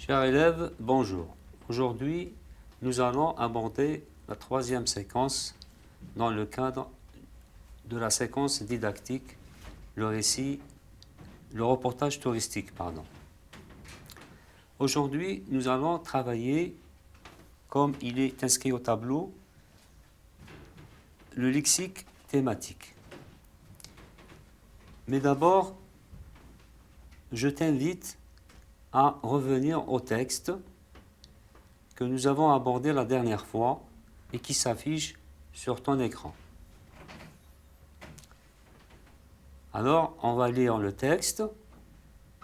Chers élèves, bonjour. Aujourd'hui, nous allons aborder la troisième séquence dans le cadre de la séquence didactique, le reportage touristique, pardon. Aujourd'hui, nous allons travailler, comme il est inscrit au tableau, le lexique thématique. Mais d'abord, je t'invite à revenir au texte que nous avons abordé la dernière fois et qui s'affiche sur ton écran. Alors, on va lire le texte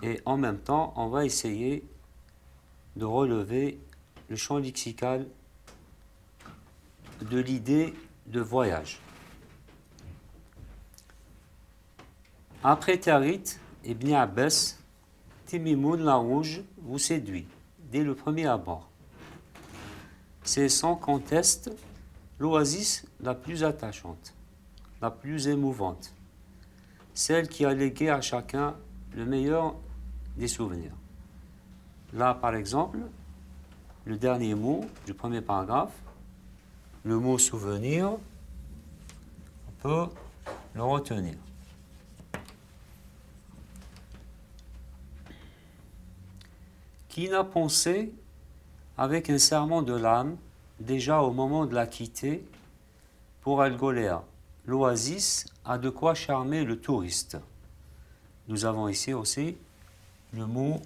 et en même temps, on va essayer de relever le champ lexical de l'idée de voyage. Après Tarit, Ibn Abbas, Timimoun la Rouge vous séduit dès le premier abord. C'est sans conteste l'oasis la plus attachante, la plus émouvante, celle qui a légué à chacun le meilleur des souvenirs. Là, par exemple, le dernier mot du premier paragraphe, le mot souvenir, on peut le retenir. Qui n'a pensé avec un serrement de l'âme déjà au moment de la quitter pour Algolea. L'oasis a de quoi charmer le touriste. Nous avons ici aussi le mot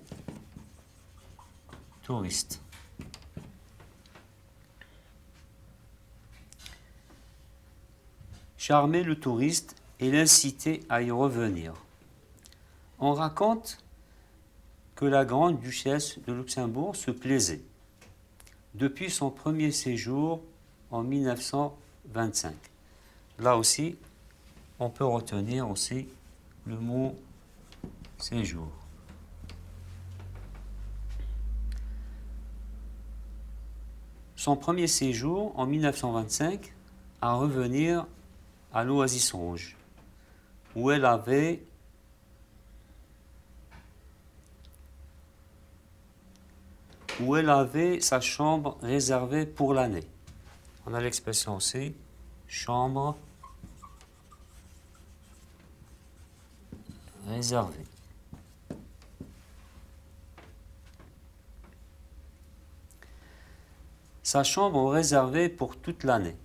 touriste. Charmer le touriste et l'inciter à y revenir. On raconte que la grande duchesse de Luxembourg se plaisait depuis son premier séjour en 1925. Là aussi, on peut retenir aussi le mot séjour. Son premier séjour en 1925 à revenir à l'Oasis Rouge, où elle avait sa chambre réservée pour l'année. On a l'expression aussi, chambre réservée. Sa chambre réservée pour toute l'année.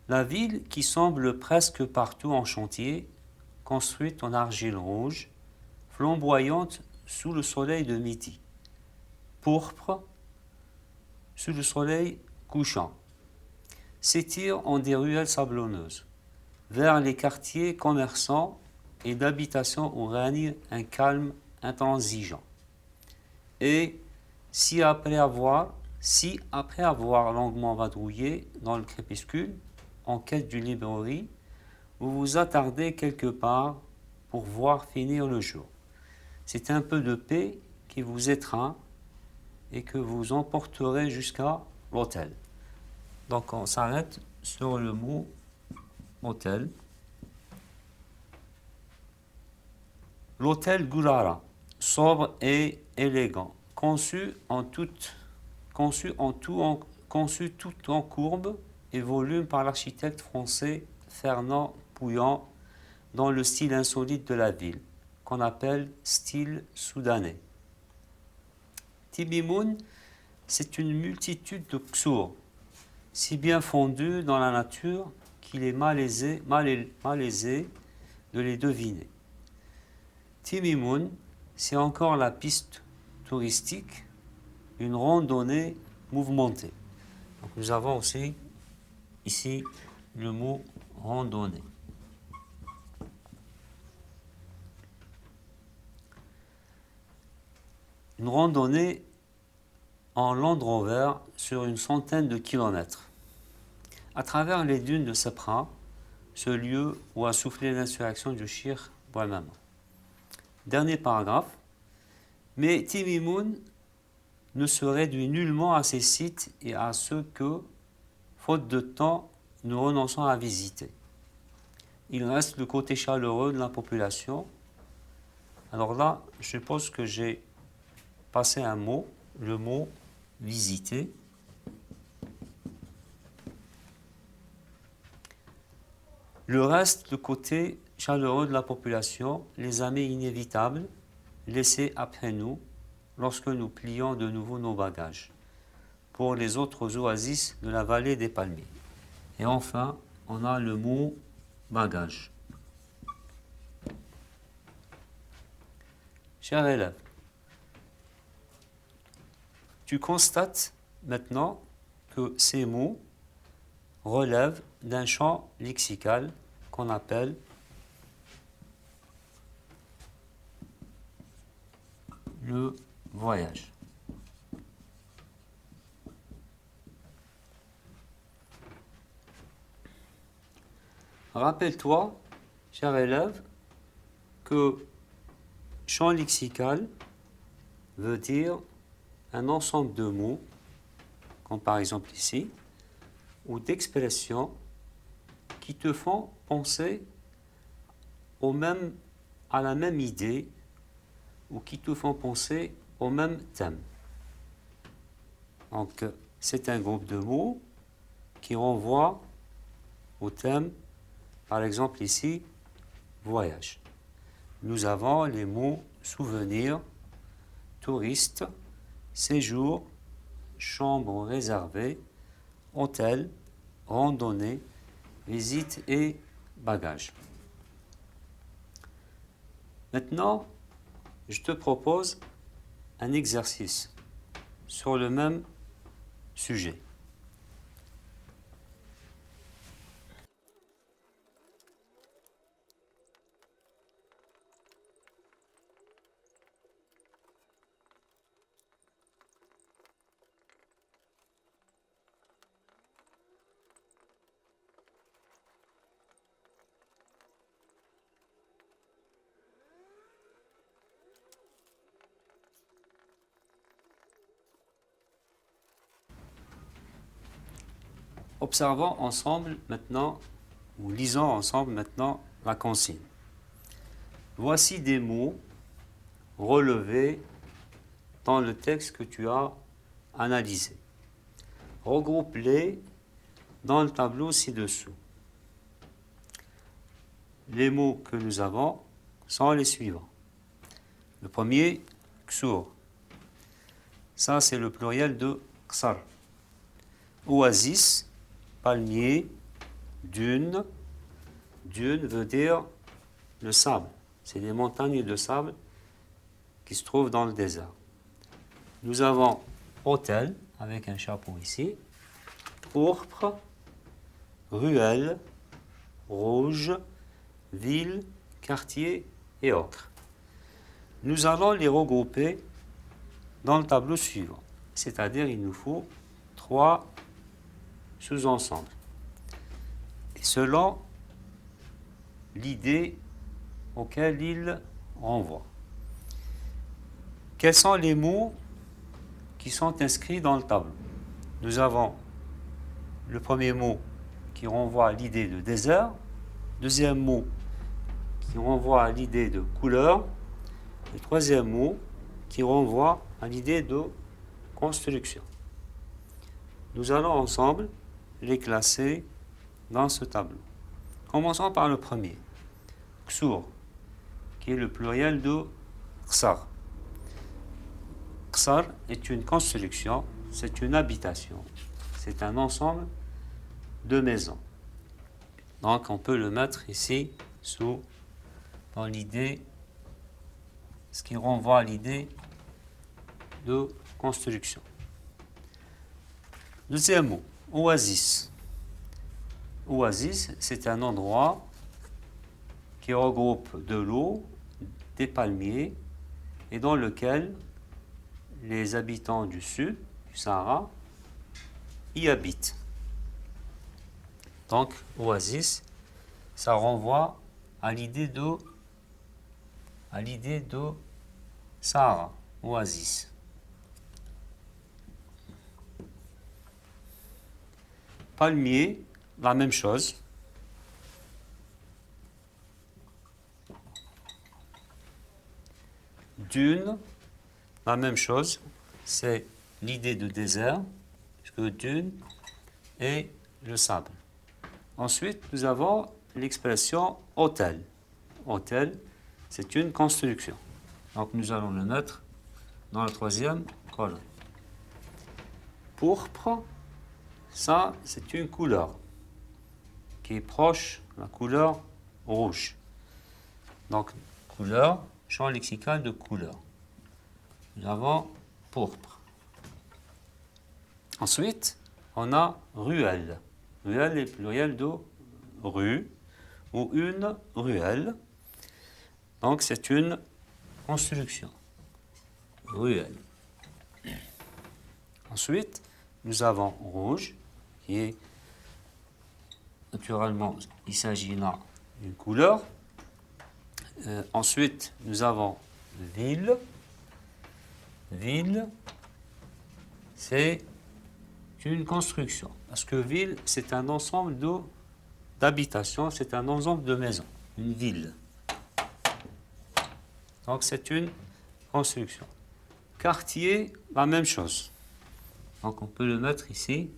La ville qui semble presque partout en chantier, construite en argile rouge, flamboyante sous le soleil de midi, pourpre sous le soleil couchant, s'étire en des ruelles sablonneuses, vers les quartiers commerçants et d'habitation où règne un calme intransigeant. Et si après avoir longuement vadrouillé dans le crépuscule, en quête d'une librairie, vous vous attardez quelque part pour voir finir le jour. C'est un peu de paix qui vous étreint et que vous emporterez jusqu'à l'hôtel. Donc on s'arrête sur le mot hôtel. L'hôtel Gurara, sobre et élégant, conçu tout en courbe et volume par l'architecte français Fernand Pouillant dans le style insolite de la ville, qu'on appelle style soudanais. Tibimoun, c'est une multitude de ksur, si bien fondus dans la nature qu'il est malaisé de les deviner. Timimoun, c'est encore la piste touristique, une randonnée mouvementée. Donc nous avons aussi ici le mot randonnée. Une randonnée en Land Rover sur une centaine de kilomètres. À travers les dunes de Sepra, ce lieu où a soufflé l'insurrection du Shir Bouamama. Dernier paragraphe. Mais Timimoun ne se réduit nullement à ces sites et à ceux que, faute de temps, nous renonçons à visiter. Il reste le côté chaleureux de la population. Alors là, je suppose que j'ai passer un mot, le mot visiter. Le reste, le côté chaleureux de la population, les amis inévitables, laissés après nous lorsque nous plions de nouveau nos bagages, pour les autres oasis de la vallée des palmiers. Et enfin, on a le mot bagage. Cher élève, tu constates maintenant que ces mots relèvent d'un champ lexical qu'on appelle le voyage. Rappelle-toi, cher élève, que champ lexical veut dire un ensemble de mots, comme par exemple ici, ou d'expressions qui te font penser à la même idée ou qui te font penser au même thème. Donc, c'est un groupe de mots qui renvoie au thème, par exemple ici, voyage. Nous avons les mots souvenir, touriste, séjour, chambre réservée, hôtel, randonnée, visite et bagages. Maintenant, je te propose un exercice sur le même sujet. Observons ensemble maintenant, ou lisons ensemble maintenant la consigne. Voici des mots relevés dans le texte que tu as analysé. Regroupe-les dans le tableau ci-dessous. Les mots que nous avons sont les suivants. Le premier, ksur. Ça, c'est le pluriel de ksar. Oasis, palmier, dune. Dune veut dire le sable. C'est des montagnes de sable qui se trouvent dans le désert. Nous avons hôtel, avec un chapeau ici, pourpre, ruelle, rouge, ville, quartier et ocre. Nous allons les regrouper dans le tableau suivant, c'est-à-dire il nous faut 3 sous-ensembles. Et selon l'idée auquel il renvoie. Quels sont les mots qui sont inscrits dans le tableau? Nous avons le premier mot qui renvoie à l'idée de désert, deuxième mot qui renvoie à l'idée de couleur, et troisième mot qui renvoie à l'idée de construction. Nous allons ensemble les classer dans ce tableau. Commençons par le premier, ksur, qui est le pluriel de ksar. Ksar est une construction, c'est une habitation, c'est un ensemble de maisons. Donc on peut le mettre ici dans l'idée, ce qui renvoie à l'idée de construction. Deuxième mot, oasis. Oasis, c'est un endroit qui regroupe de l'eau, des palmiers, et dans lequel les habitants du sud, du Sahara, y habitent. Donc, oasis, ça renvoie à l'idée de Sahara, oasis. Palmier, la même chose. Dune, la même chose, c'est l'idée de désert, de dune et le sable. Ensuite, nous avons l'expression hôtel. Hôtel, c'est une construction. Donc nous allons le mettre dans la troisième colonne. Pourpre, ça c'est une couleur qui est proche de la couleur rouge. Donc couleur, champ lexical de couleur. Nous avons pourpre. Ensuite, on a ruelle. Ruelle est pluriel de rue ou une ruelle. Donc c'est une construction. Ruelle. Ensuite, nous avons rouge, qui est naturellement, il s'agit là d'une couleur. Ensuite, nous avons ville. Ville, c'est une construction. Parce que ville, c'est un ensemble d'habitations, c'est un ensemble de maisons. Une ville. Donc c'est une construction. Quartier, la même chose. Donc on peut le mettre ici,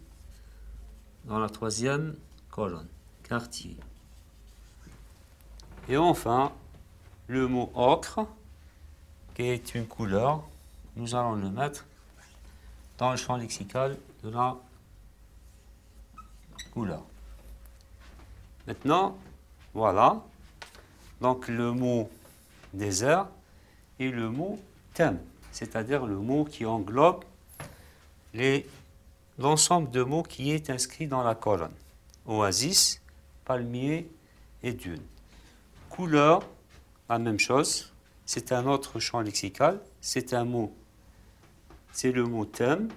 dans la troisième colonne. Quartier. Et enfin, le mot ocre, qui est une couleur, nous allons le mettre dans le champ lexical de la couleur. Maintenant, voilà. Donc le mot désert et le mot thème, c'est-à-dire le mot qui englobe l'ensemble de mots qui est inscrit dans la colonne. Oasis, palmier et dune. Couleur, la même chose, c'est un autre champ lexical, c'est un mot, c'est le mot thème.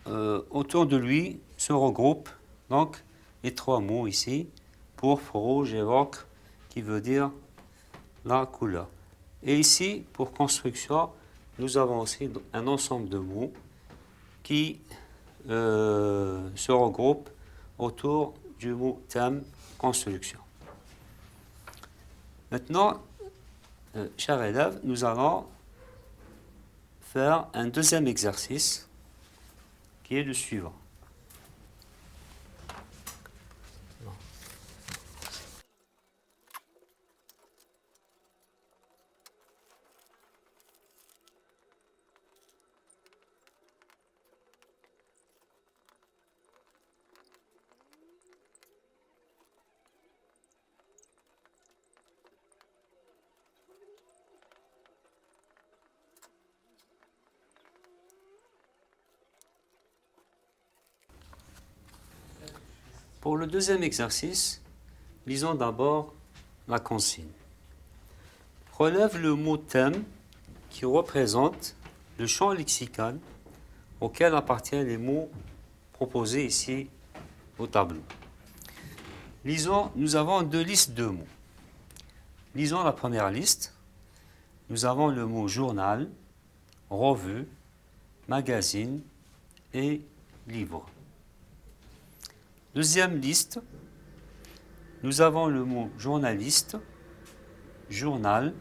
Autour de lui se regroupent donc les trois mots ici, pourpre, rouge et ocre, qui veut dire la couleur. Et ici, pour construction, nous avons aussi un ensemble de mots qui se regroupent autour du mot thème, construction. Maintenant, chers élèves, nous allons faire un deuxième exercice qui est le suivant. Pour le deuxième exercice, lisons d'abord la consigne. Relève le mot thème qui représente le champ lexical auquel appartiennent les mots proposés ici au tableau. Lisons, nous avons deux listes de mots. Lisons la première liste. Nous avons le mot journal, revue, magazine et livre. Deuxième liste, nous avons le mot journaliste, journal,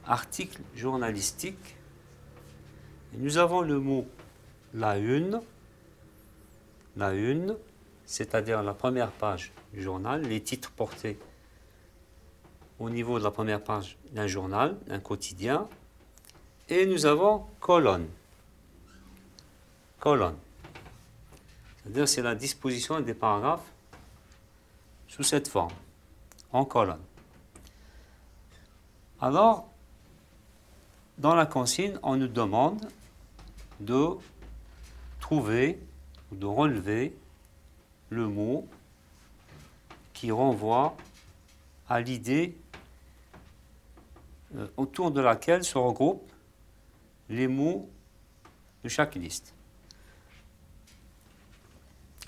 article journalistique. Et nous avons le mot la une, c'est-à-dire la première page du journal, les titres portés au niveau de la première page d'un journal, d'un quotidien. Et nous avons colonne. Colonne. C'est-à-dire c'est la disposition des paragraphes sous cette forme, en colonne. Alors, dans la consigne, on nous demande de trouver ou de relever le mot qui renvoie à l'idée autour de laquelle se regroupent les mots de chaque liste.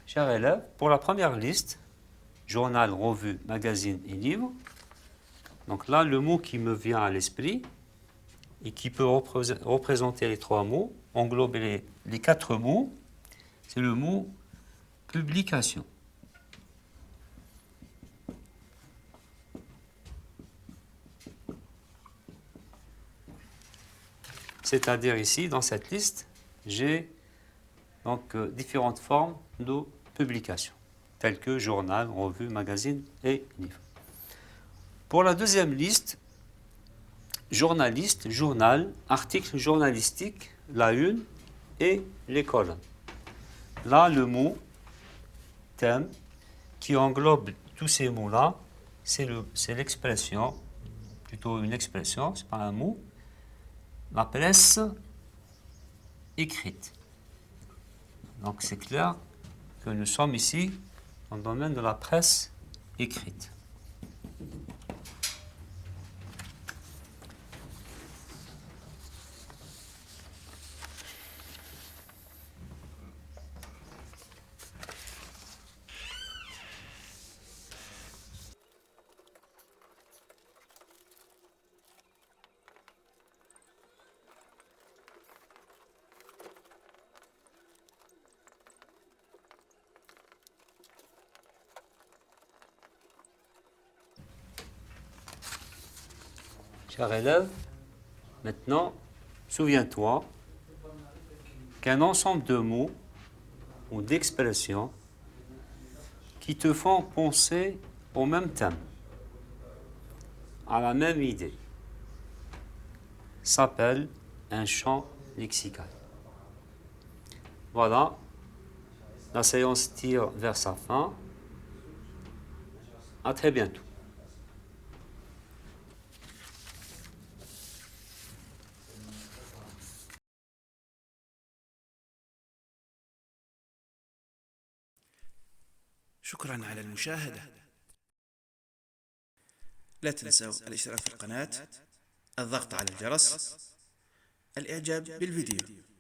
Chers élèves, pour la première liste, journal, revue, magazine et livre, donc là, le mot qui me vient à l'esprit et qui peut représenter les trois mots, englober les quatre mots, c'est le mot publication. C'est-à-dire ici, dans cette liste, j'ai donc différentes formes de publication, telles que journal, revue, magazine et livre. Pour la deuxième liste, journaliste, journal, article journalistique, la une et les colonnes. Là, le mot thème qui englobe tous ces mots-là, c'est l'expression, plutôt une expression, c'est pas un mot, la presse écrite. Donc c'est clair que nous sommes ici dans le domaine de la presse écrite. Cher élève, maintenant, souviens-toi qu'un ensemble de mots ou d'expressions qui te font penser au même thème, à la même idée, s'appelle un champ lexical. Voilà, la séance tire vers sa fin. À très bientôt. شكرا على المشاهدة. لا تنسوا الاشتراك في القناة، الضغط على الجرس، الإعجاب بالفيديو.